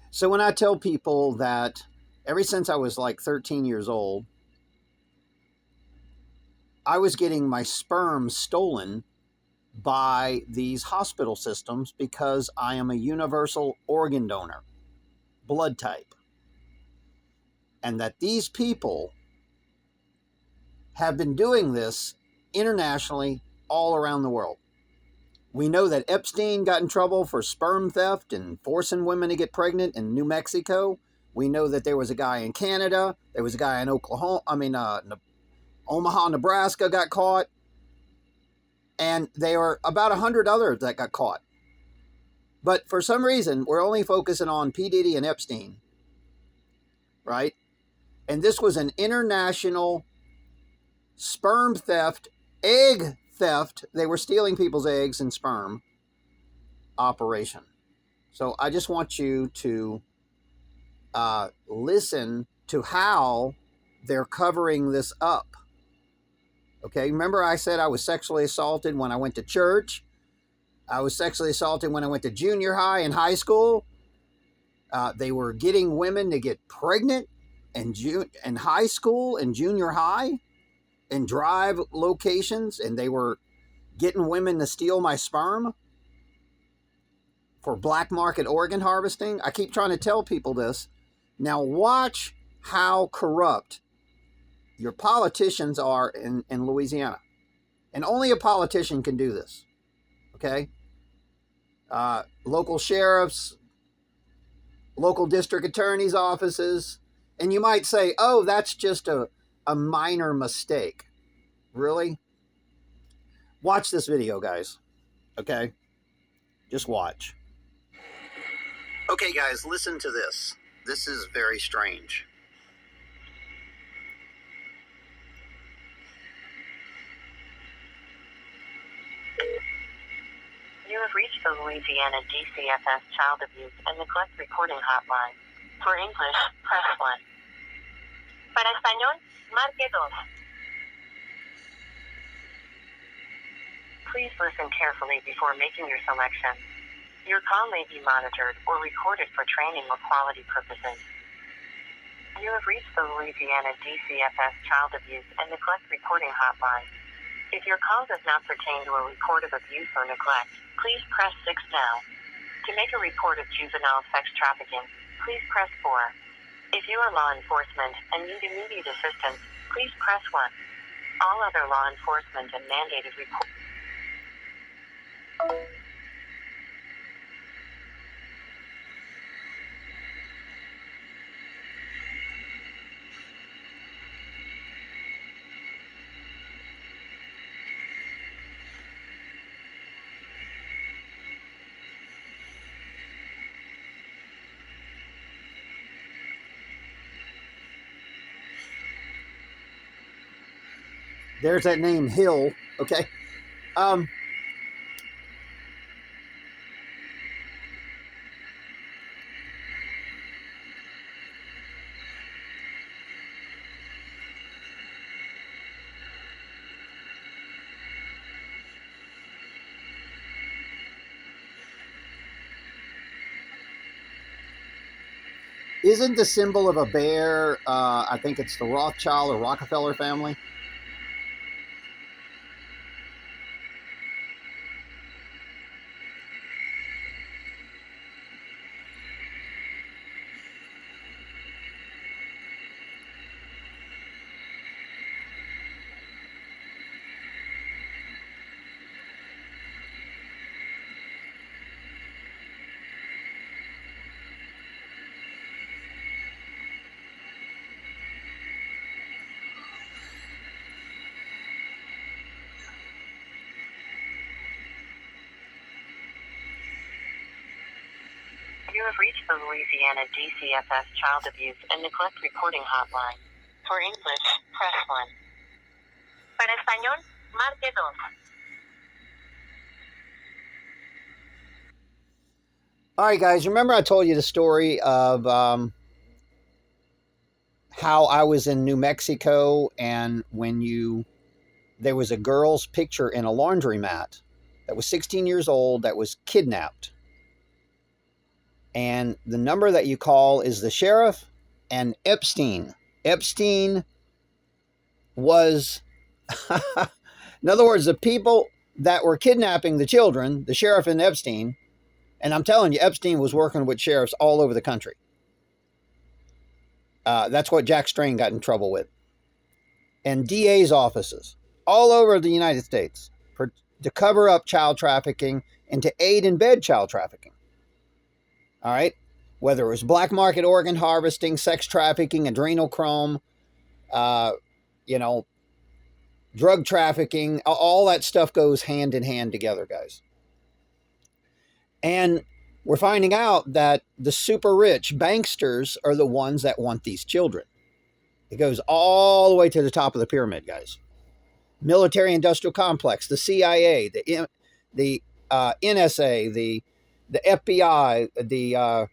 So when I tell people that ever since I was like 13 years old, I was getting my sperm stolen by these hospital systems because I am a universal organ donor, blood type, and that these people have been doing this internationally all around the world. We know that Epstein got in trouble for sperm theft and forcing women to get pregnant in New Mexico. We know that there was a guy in Canada. There was a guy in Omaha, Nebraska got caught. And there were about 100 others that got caught. But for some reason, we're only focusing on P. Diddy and Epstein, right? And this was an international sperm theft, egg theft. They were stealing people's eggs and sperm operation. So I just want you to listen to how they're covering this up. Okay, remember I said I was sexually assaulted when I went to church. I was sexually assaulted when I went to junior high and high school. They were getting women to get pregnant in high school and junior high and drive locations, and they were getting women to steal my sperm for black market organ harvesting. I keep trying to tell people this. Now watch how corrupt your politicians are in Louisiana. And only a politician can do this. Okay? Local sheriffs, local district attorneys' offices. And you might say, oh, that's just a minor mistake. Really? Watch this video, guys. Okay? Just watch. Okay, guys, listen to this. This is very strange. You have reached the Louisiana DCFS Child Abuse and Neglect Reporting Hotline. For English, press 1. Para español, marque 2. Please listen carefully before making your selection. Your call may be monitored or recorded for training or quality purposes. You have reached the Louisiana DCFS Child Abuse and Neglect Reporting Hotline. If your call does not pertain to a report of abuse or neglect, please press 6 now. To make a report of juvenile sex trafficking, please press 4. If you are law enforcement and need immediate assistance, please press 1. All other law enforcement and mandated reports. There's that name, Hill. Okay? Isn't the symbol of a bear, I think it's the Rothschild or Rockefeller family? You have reached the Louisiana DCFS Child Abuse and Neglect Reporting Hotline. For English, press 1. Para español, marque 2. All right, guys, remember I told you the story of how I was in New Mexico, and there was a girl's picture in a laundromat that was 16 years old that was kidnapped. And the number that you call is the sheriff and Epstein. Epstein was, in other words, the people that were kidnapping the children, the sheriff and Epstein, and I'm telling you, Epstein was working with sheriffs all over the country. That's what Jack Strain got in trouble with. And DA's offices all over the United States to cover up child trafficking and to aid and abet child trafficking. All right? Whether it was black market organ harvesting, sex trafficking, adrenochrome, drug trafficking, all that stuff goes hand in hand together, guys. And we're finding out that the super rich banksters are the ones that want these children. It goes all the way to the top of the pyramid, guys. Military industrial complex, the CIA, the NSA, the FBI, the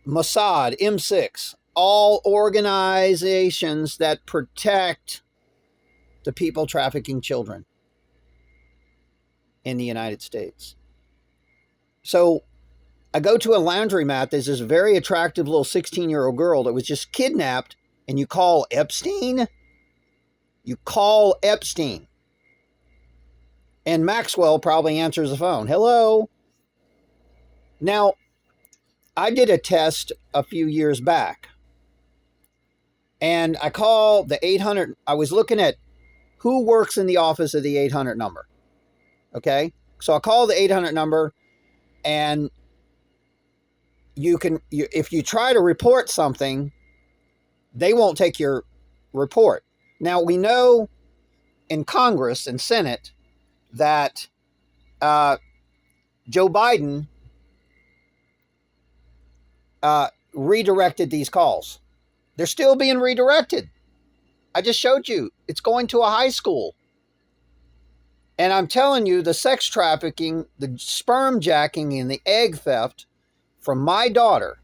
Mossad, M6, all organizations that protect the people trafficking children in the United States. So I go to a laundromat. There's this very attractive little 16-year-old girl that was just kidnapped, and you call Epstein? You call Epstein. And Maxwell probably answers the phone. Hello? Now, I did a test a few years back, and I call the 800. I was looking at who works in the office of the 800 number. Okay? So I call the 800 number, and if you try to report something, they won't take your report. Now, we know in Congress and Senate that Joe Biden redirected these calls. They're still being redirected. I just showed you. It's going to a high school. And I'm telling you, the sex trafficking, the sperm jacking, and the egg theft from my daughter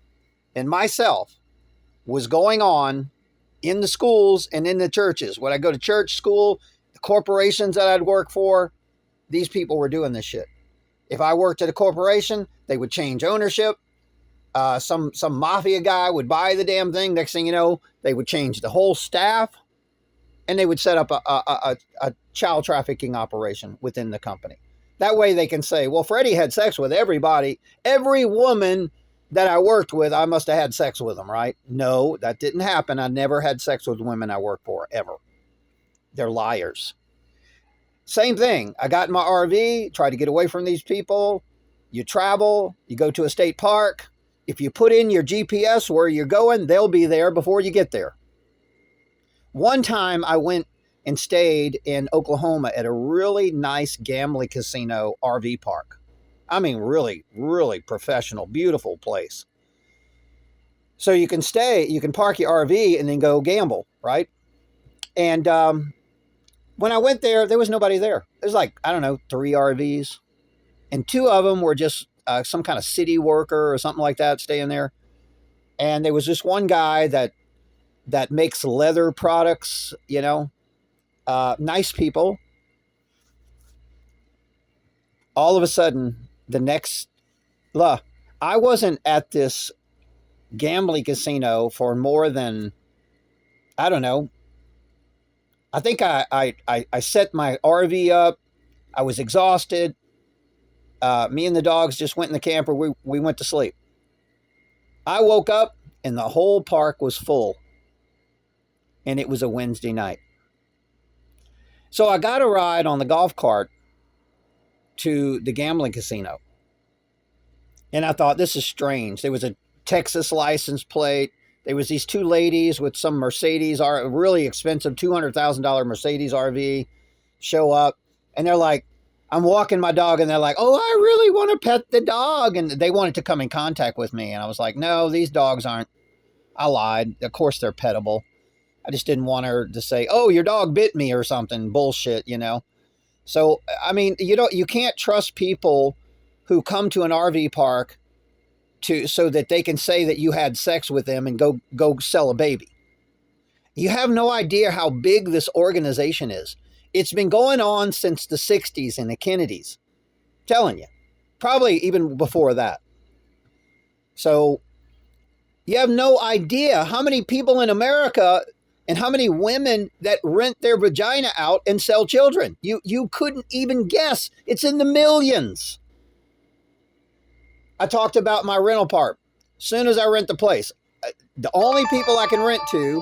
and myself was going on in the schools and in the churches. When I go to church, school, the corporations that I'd work for, these people were doing this shit. If I worked at a corporation, they would change ownership. Some mafia guy would buy the damn thing. Next thing you know, they would change the whole staff, and they would set up a child trafficking operation within the company. That way they can say, well, Freddie had sex with everybody. Every woman that I worked with, I must have had sex with them, right? No, that didn't happen. I never had sex with women I worked for, ever. They're liars. Same thing. I got in my RV, tried to get away from these people. You travel, you go to a state park. If you put in your GPS where you're going, they'll be there before you get there. One time I went and stayed in Oklahoma at a really nice gambling casino RV park. I mean, really, really professional, beautiful place. So you can park your RV and then go gamble, right? And when I went there, there was nobody there. There's like, I don't know, 3 RVs. And 2 of them were just some kind of city worker or something like that staying there. And there was this one guy that makes leather products, nice people. All of a sudden, I wasn't at this gambling casino for more than, I don't know. I think I set my RV up. I was exhausted. Me and the dogs just went in the camper. We went to sleep. I woke up and the whole park was full. And it was a Wednesday night. So I got a ride on the golf cart to the gambling casino. And I thought, this is strange. There was a Texas license plate. There was these 2 ladies with some Mercedes, a really expensive $200,000 Mercedes RV show up. And they're like, I'm walking my dog and they're like, oh, I really want to pet the dog. And they wanted to come in contact with me. And I was like, no, these dogs aren't. I lied. Of course they're pettable. I just didn't want her to say, oh, your dog bit me or something. Bullshit, So, I mean, you can't trust people who come to an RV park so that they can say that you had sex with them and go sell a baby. You have no idea how big this organization is. It's been going on since the 60s and the Kennedys. I'm telling you. probably even before that. So you have no idea how many people in America and how many women that rent their vagina out and sell children. You couldn't even guess. It's in the millions. I talked about my rental part. As soon as I rent the place, the only people I can rent to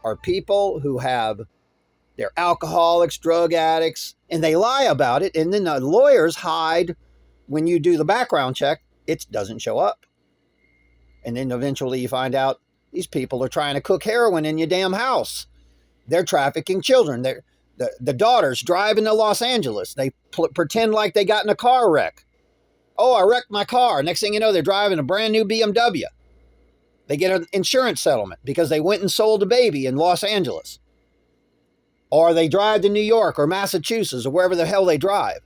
are people who have, they're alcoholics, drug addicts, and they lie about it. And then the lawyers hide when you do the background check, it doesn't show up. And then eventually you find out these people are trying to cook heroin in your damn house. They're trafficking children. The daughters driving to Los Angeles. They pretend like they got in a car wreck. Oh, I wrecked my car. Next thing you know, they're driving a brand new BMW. They get an insurance settlement because they went and sold a baby in Los Angeles. Or they drive to New York or Massachusetts or wherever the hell they drive.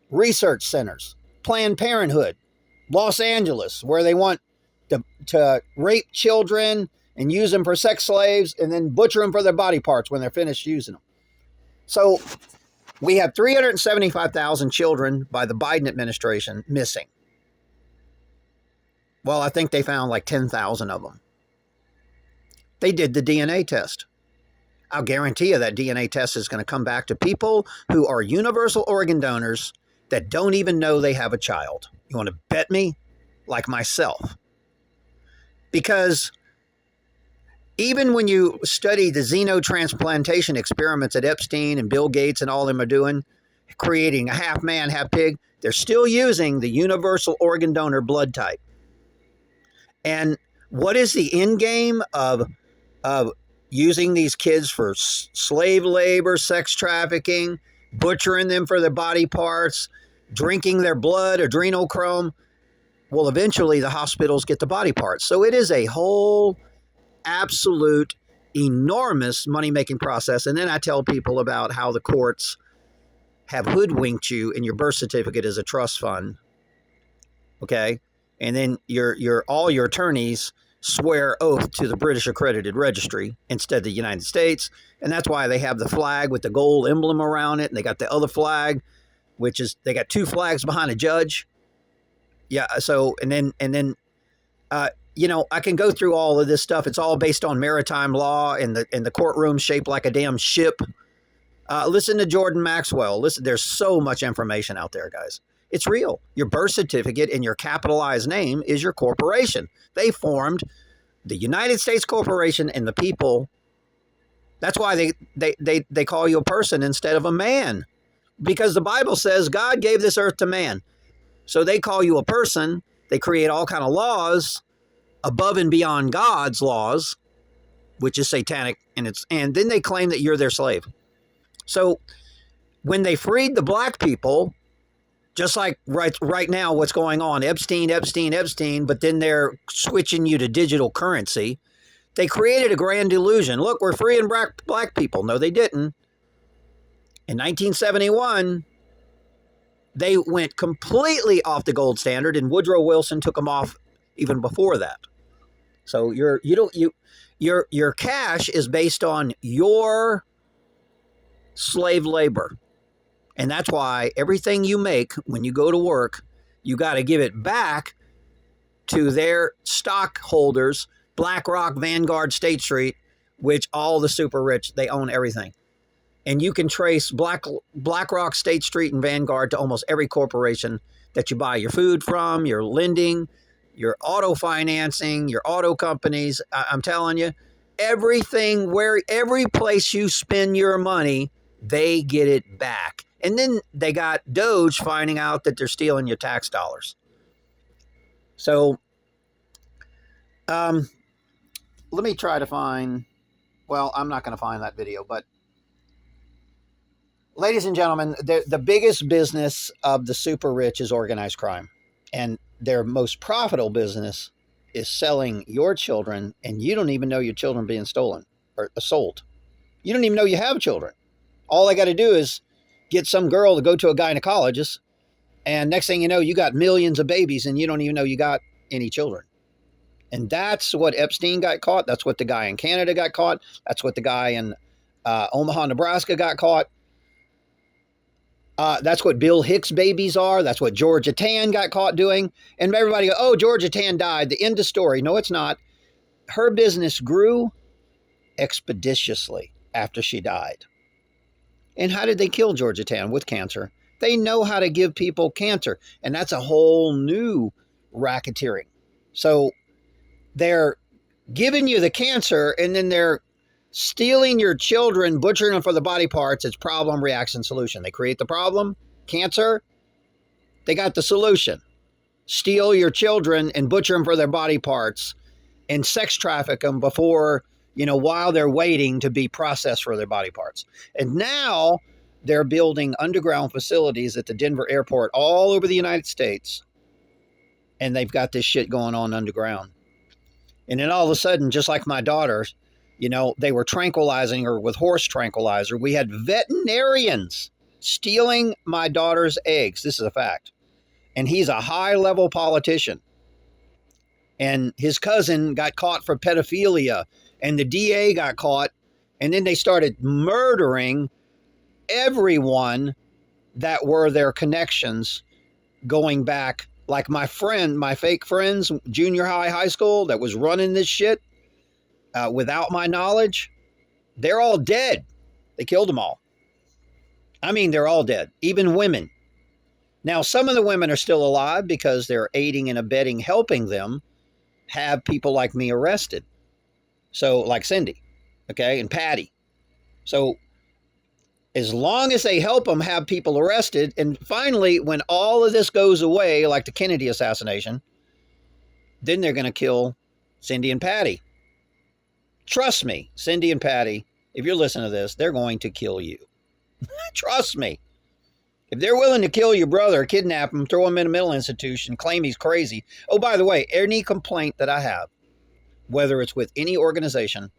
Research centers, Planned Parenthood, Los Angeles, where they want to rape children and use them for sex slaves and then butcher them for their body parts when they're finished using them. So we have 375,000 children by the Biden administration missing. Well, I think they found like 10,000 of them. They did the DNA test. I'll guarantee you that DNA test is going to come back to people who are universal organ donors that don't even know they have a child. You want to bet me? Like myself. Because even when you study the xenotransplantation experiments that Epstein and Bill Gates and all of them are doing, creating a half man, half pig, they're still using the universal organ donor blood type. And what is the end game of using these kids for slave labor, sex trafficking, butchering them for their body parts, drinking their blood, adrenochrome? Well, eventually the hospitals get the body parts. So it is a whole absolute enormous money-making process. And then I tell people about how the courts have hoodwinked you and your birth certificate is a trust fund. Okay? And then all your attorneys swear oath to the British accredited registry instead of the United States. And that's why they have the flag with the gold emblem around it. And they got the other flag, which is, they got two flags behind a judge. Yeah. So, and then, I can go through all of this stuff. It's all based on maritime law and the courtroom shaped like a damn ship. Listen to Jordan Maxwell. Listen, there's so much information out there, guys. It's real. Your birth certificate and your capitalized name is your corporation. They formed the United States Corporation and the people. That's why they call you a person instead of a man, because the Bible says God gave this earth to man. So they call you a person. They create all kind of laws above and beyond God's laws, which is satanic, and then they claim that you're their slave. So when they freed the black people, just like right now what's going on, Epstein, but then they're switching you to digital currency, they created a grand illusion. Look, we're freeing black people. No, they didn't. In 1971, they went completely off the gold standard, and Woodrow Wilson took them off even before that. So your cash is based on your slave labor. And that's why everything you make when you go to work, you got to give it back to their stockholders, BlackRock, Vanguard, State Street, which all the super rich, they own everything. And you can trace BlackRock, State Street, and Vanguard to almost every corporation that you buy your food from, your lending, your auto financing, your auto companies. I'm telling you, every place you spend your money, they get it back. And then they got Doge finding out that they're stealing your tax dollars. So let me try to find, well, I'm not going to find that video, but ladies and gentlemen, the biggest business of the super rich is organized crime. And their most profitable business is selling your children, and you don't even know your children being stolen or sold. You don't even know you have children. All I got to do is get some girl to go to a gynecologist, and next thing you know, you got millions of babies, and you don't even know you got any children. And that's what Epstein got caught. That's what the guy in Canada got caught. That's what the guy in Omaha, Nebraska got caught. That's what Bill Hicks babies are. That's what Georgia Tan got caught doing. And everybody go, oh, Georgia Tan died. The end of story. No, it's not. Her business grew expeditiously after she died. And how did they kill Georgia Tan? With cancer. They know how to give people cancer. And that's a whole new racketeering. So they're giving you the cancer and then they're stealing your children, butchering them for the body parts. It's problem, reaction, solution. They create the problem, cancer. They got the solution. Steal your children and butcher them for their body parts and sex traffic them before, while they're waiting to be processed for their body parts. And now they're building underground facilities at the Denver airport all over the United States. And they've got this shit going on underground. And then all of a sudden, just like my daughter, they were tranquilizing her with horse tranquilizer. We had veterinarians stealing my daughter's eggs. This is a fact. And he's a high-level politician. And his cousin got caught for pedophilia. And the DA got caught. And then they started murdering everyone that were their connections going back. Like my fake friends, junior high school, that was running this shit without my knowledge. They're all dead. They killed them all. I mean, they're all dead. Even women. Now, some of the women are still alive because they're aiding and abetting, helping them have people like me arrested. So, like Cindy, okay, and Patty. So, as long as they help them have people arrested, and finally, when all of this goes away, like the Kennedy assassination, then they're going to kill Cindy and Patty. Trust me, Cindy and Patty, if you're listening to this, they're going to kill you. Trust me. If they're willing to kill your brother, kidnap him, throw him in a mental institution, claim he's crazy. Oh, by the way, any complaint that I have, whether it's with any organization,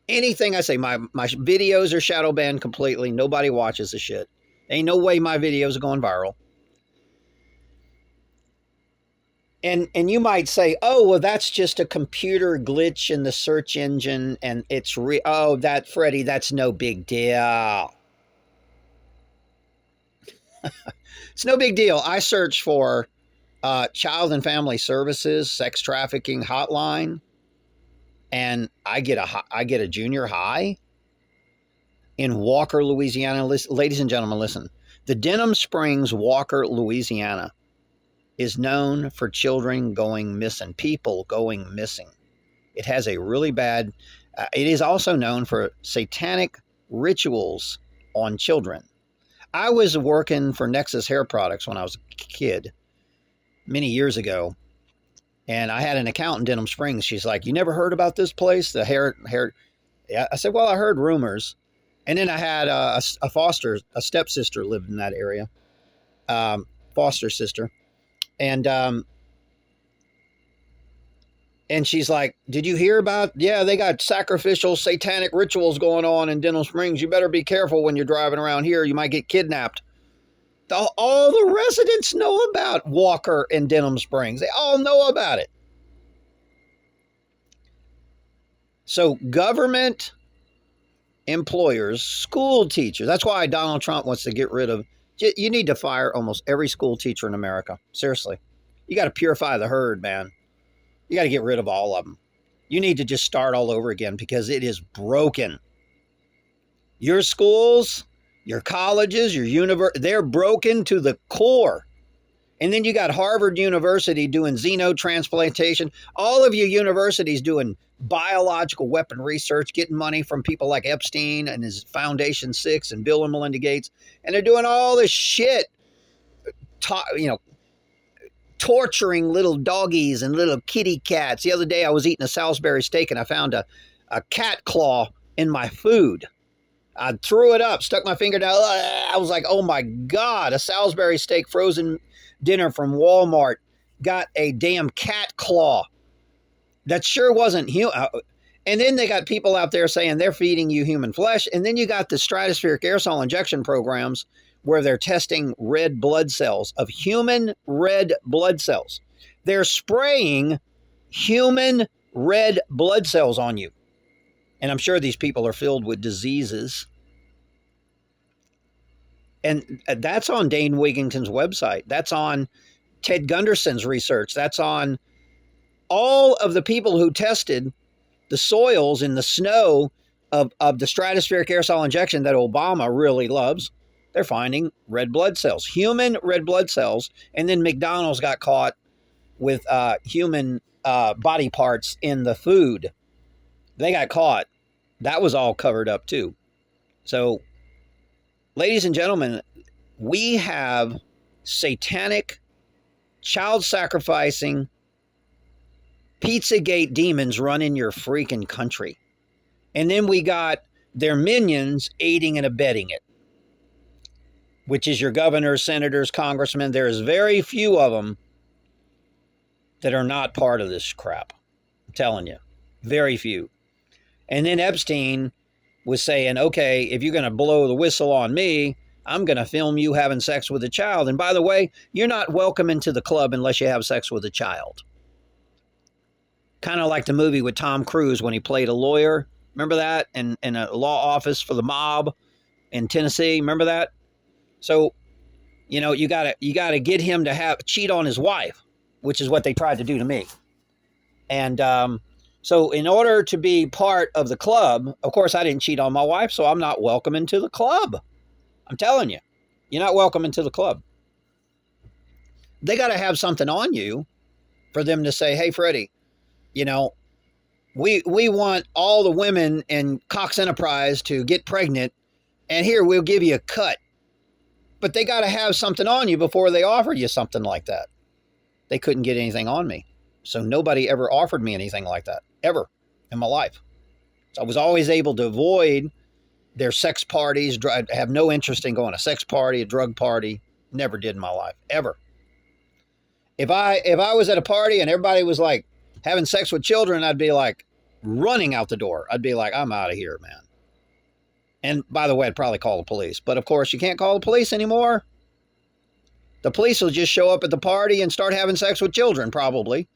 anything I say, my videos are shadow banned completely. Nobody watches the shit. Ain't no way my videos are going viral. And you might say, oh, well, that's just a computer glitch in the search engine, and it's Freddie, that's no big deal. It's no big deal. I search for Child and Family Services, sex trafficking hotline, and I get a junior high in Walker, Louisiana. Ladies and gentlemen, listen. The Denham Springs, Walker, Louisiana is known for children going missing, people going missing. It has a really bad, it is also known for satanic rituals on children. I was working for Nexus Hair Products when I was a kid many years ago, and I had an account in Denham Springs. She's like, you never heard about this place? The hair. I said, well, I heard rumors. And then I had a stepsister lived in that area, foster sister. And she's like, did you hear about, they got sacrificial satanic rituals going on in Denham Springs. You better be careful when you're driving around here. You might get kidnapped. All the residents know about Walker and Denham Springs. They all know about it. So government employers, school teachers, that's why Donald Trump wants to get rid of, you need to fire almost every school teacher in America. Seriously. You got to purify the herd, man. You got to get rid of all of them. You need to just start all over again because it is broken. Your schools, your colleges, your university, they're broken to the core. And then you got Harvard University doing xenotransplantation. All of your universities doing biological weapon research, getting money from people like Epstein and his Foundation 6 and Bill and Melinda Gates. And they're doing all this shit, torturing little doggies and little kitty cats. The other day I was eating a Salisbury steak and I found a cat claw in my food. I threw it up, stuck my finger down. I was like, oh my God, a Salisbury steak frozen dinner from Walmart got a damn cat claw. That sure wasn't human. And then they got people out there saying they're feeding you human flesh. And then you got the stratospheric aerosol injection programs where they're testing red blood cells of human red blood cells. They're spraying human red blood cells on you. And I'm sure these people are filled with diseases. And that's on Dane Wigington's website. That's on Ted Gunderson's research. That's on all of the people who tested the soils in the snow of the stratospheric aerosol injection that Obama really loves. They're finding red blood cells, human red blood cells. And then McDonald's got caught with human body parts in the food. They got caught. That was all covered up too. So, ladies and gentlemen, we have satanic, child sacrificing, Pizzagate demons running your freaking country. And then we got their minions aiding and abetting it, which is your governors, senators, congressmen. There's very few of them that are not part of this crap. I'm telling you, very few. And then Epstein was saying, okay, if you're going to blow the whistle on me, I'm going to film you having sex with a child. And by the way, you're not welcome into the club unless you have sex with a child. Kind of like the movie with Tom Cruise when he played a lawyer. Remember that? In a law office for the mob in Tennessee. Remember that? So, you know, you gotta get him to cheat on his wife, which is what they tried to do to me. And so in order to be part of the club, of course, I didn't cheat on my wife, so I'm not welcome into the club. I'm telling you, you're not welcome into the club. They got to have something on you for them to say, hey, Freddie, you know, we want all the women in Cox Enterprise to get pregnant, and here, we'll give you a cut. But they got to have something on you before they offer you something like that. They couldn't get anything on me. So nobody ever offered me anything like that, ever in my life. So I was always able to avoid their sex parties, have no interest in going to a sex party, a drug party. Never did in my life, ever. If I was at a party and everybody was like having sex with children, I'd be like running out the door. I'd be like, I'm out of here, man. And by the way, I'd probably call the police. But of course, you can't call the police anymore. The police will just show up at the party and start having sex with children, probably.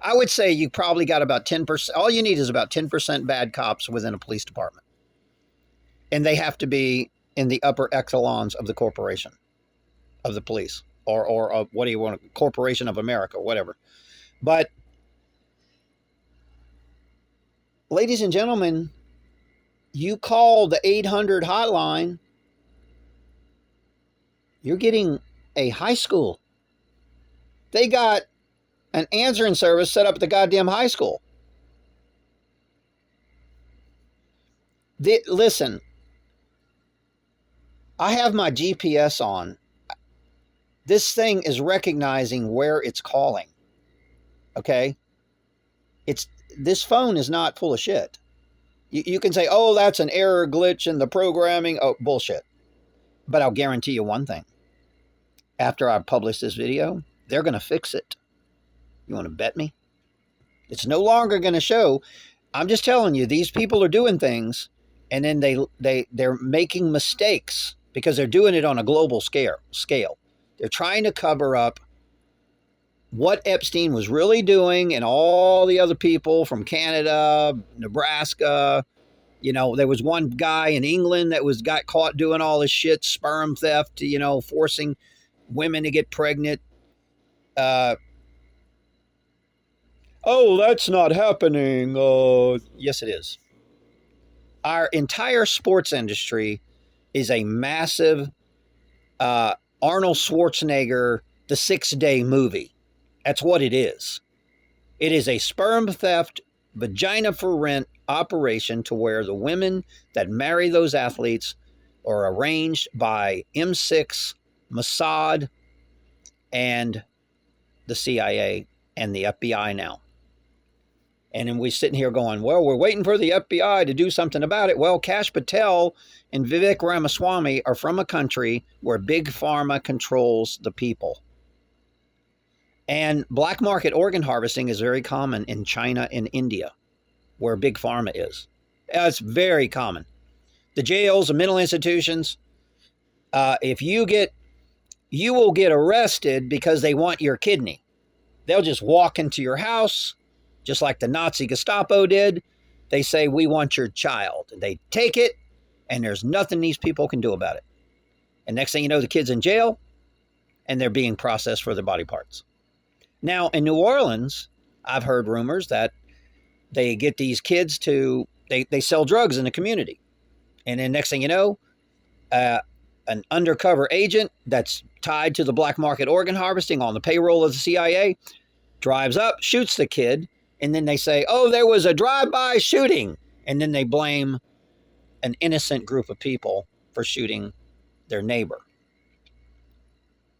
I would say you probably got about 10%. All you need is about 10% bad cops within a police department. And they have to be in the upper echelons of the corporation, of the police, or what do you want, Corporation of America, whatever. But, ladies and gentlemen, you call the 800 hotline, you're getting a high school. They got an answering service set up at the goddamn high school. Listen, I have my GPS on. This thing is recognizing where it's calling. Okay? This phone is not full of shit. You can say, oh, that's an error glitch in the programming. Oh, bullshit. But I'll guarantee you one thing. After I publish this video, they're going to fix it. You want to bet me? It's no longer going to show. I'm just telling you, these people are doing things, and then they're making mistakes because they're doing it on a global scale. They're trying to cover up what Epstein was really doing, and all the other people from Canada, Nebraska. You know, there was one guy in England that got caught doing all this shit, sperm theft, you know, forcing women to get pregnant. Oh, that's not happening. Yes, it is. Our entire sports industry is a massive Arnold Schwarzenegger, the 6-day movie. That's what it is. It is a sperm theft, vagina for rent operation to where the women that marry those athletes are arranged by M6, Mossad, and the CIA and the FBI now. And then we're sitting here going, well, we're waiting for the FBI to do something about it. Well, Kash Patel and Vivek Ramaswamy are from a country where Big Pharma controls the people. And black market organ harvesting is very common in China and India, where Big Pharma is. It's very common. The jails, the mental institutions, you will get arrested because they want your kidney. They'll just walk into your house, just like the Nazi Gestapo did. They say, we want your child. They take it, and there's nothing these people can do about it. And next thing you know, the kid's in jail and they're being processed for their body parts. Now, in New Orleans, I've heard rumors that they get these kids they sell drugs in the community. And then next thing you know, an undercover agent that's tied to the black market organ harvesting on the payroll of the CIA drives up, shoots the kid, and then they say, oh, there was a drive-by shooting. And then they blame an innocent group of people for shooting their neighbor.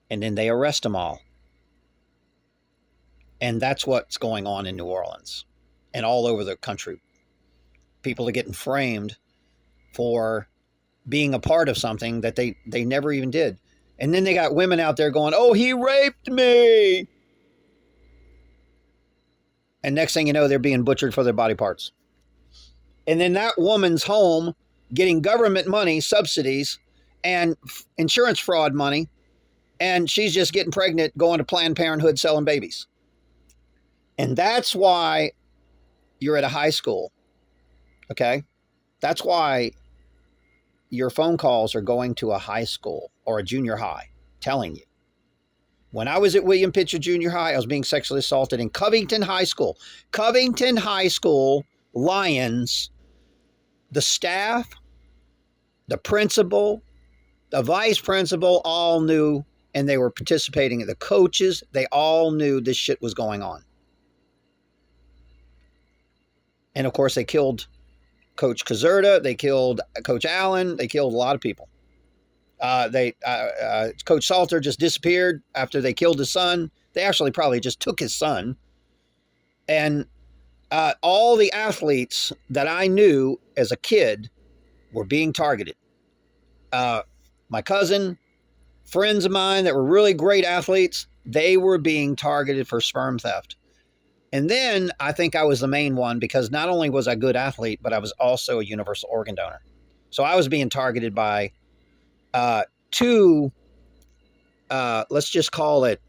And then they arrest them all. And that's what's going on in New Orleans and all over the country. People are getting framed for being a part of something that they never even did. And then they got women out there going, oh, he raped me. And next thing you know, they're being butchered for their body parts. And then that woman's home getting government money, subsidies, and insurance fraud money. And she's just getting pregnant, going to Planned Parenthood, selling babies. And that's why you're at a high school, okay? That's why your phone calls are going to a high school or a junior high, telling you. When I was at William Pitcher Junior High, I was being sexually assaulted in Covington High School. Covington High School, Lions, the staff, the principal, the vice principal all knew, and they were participating. The coaches, they all knew this shit was going on. And of course, they killed Coach Caserta. They killed Coach Allen. They killed a lot of people. Coach Salter just disappeared after they killed his son. They actually probably just took his son. And all the athletes that I knew as a kid were being targeted. My cousin, friends of mine that were really great athletes, they were being targeted for sperm theft. And then I think I was the main one because not only was I a good athlete, but I was also a universal organ donor. So I was being targeted by two, let's just call it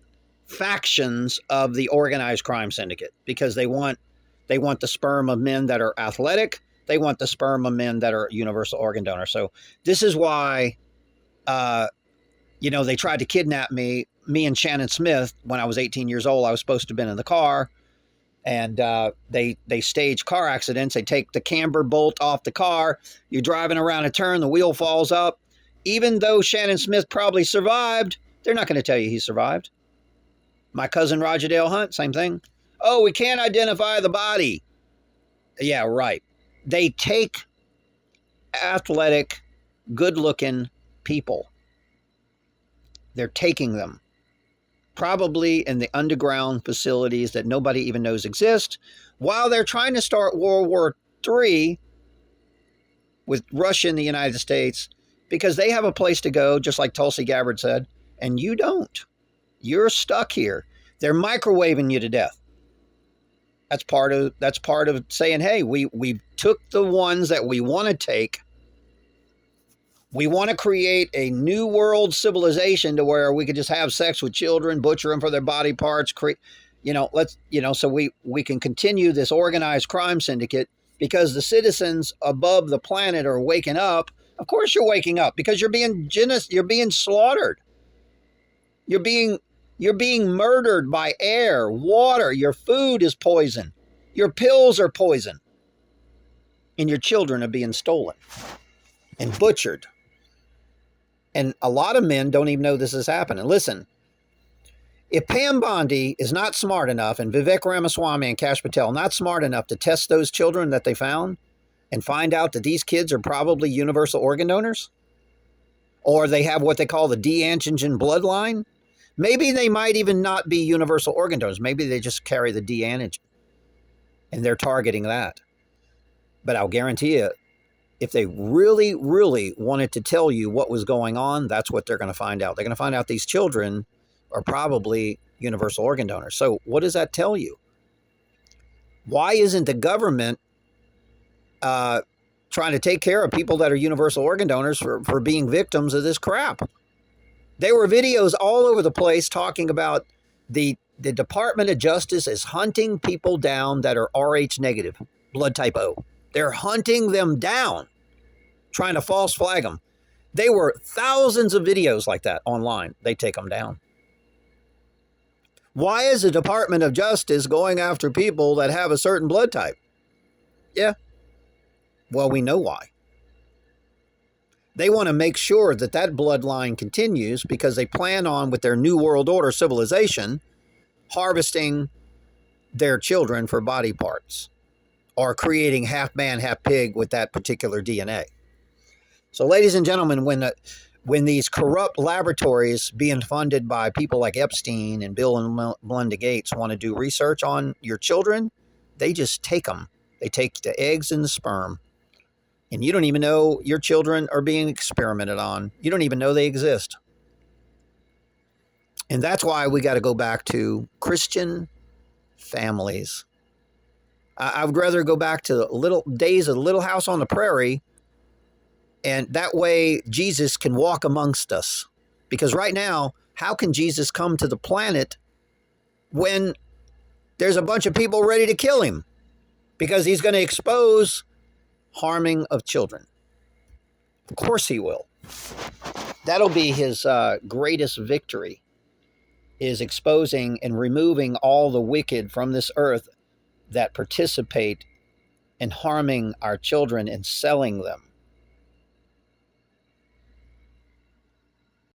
factions of the organized crime syndicate, because they want the sperm of men that are athletic. They want the sperm of men that are universal organ donors. So this is why, they tried to kidnap me and Shannon Smith when I was 18 years old. I was supposed to have been in the car. And they stage car accidents. They take the camber bolt off the car. You're driving around a turn. The wheel falls up. Even though Shannon Smith probably survived, they're not going to tell you he survived. My cousin Roger Dale Hunt, same thing. Oh, we can't identify the body. Yeah, right. They take athletic, good-looking people. They're taking them. Probably in the underground facilities that nobody even knows exist, while they're trying to start World War III with Russia and the United States, because they have a place to go, just like Tulsi Gabbard said, and you don't. You're stuck here. They're microwaving you to death. That's part of saying, hey, we took the ones that we want to take. We want to create a new world civilization to where we could just have sex with children, butcher them for their body parts, so we can continue this organized crime syndicate, because the citizens above the planet are waking up. Of course you're waking up, because you're being slaughtered. You're being murdered by air, water. Your food is poison. Your pills are poison. And your children are being stolen and butchered. And a lot of men don't even know this is happening. Listen, if Pam Bondi is not smart enough, and Vivek Ramaswamy and Kash Patel not smart enough to test those children that they found and find out that these kids are probably universal organ donors, or they have what they call the D antigen bloodline, maybe they might even not be universal organ donors. Maybe they just carry the D antigen and they're targeting that. But I'll guarantee you, if they really, really wanted to tell you what was going on, that's what they're going to find out. They're going to find out these children are probably universal organ donors. So what does that tell you? Why isn't the government trying to take care of people that are universal organ donors for being victims of this crap? There were videos all over the place talking about the Department of Justice is hunting people down that are Rh negative, blood type O. They're hunting them down, trying to false flag them. They were thousands of videos like that online. They take them down. Why is the Department of Justice going after people that have a certain blood type? Yeah, well, we know why. They want to make sure that that bloodline continues because they plan on, with their New World Order civilization, harvesting their children for body parts or creating half man, half pig with that particular DNA. So, ladies and gentlemen, when these corrupt laboratories being funded by people like Epstein and Bill and Melinda Gates want to do research on your children, they just take them. They take the eggs and the sperm. And you don't even know your children are being experimented on. You don't even know they exist. And that's why we got to go back to Christian families. I would rather go back to the little days of the Little House on the Prairie, and that way Jesus can walk amongst us. Because right now, how can Jesus come to the planet when there's a bunch of people ready to kill him? Because he's going to expose harming of children. Of course he will. That'll be his greatest victory, is exposing and removing all the wicked from this earth that participate in harming our children and selling them.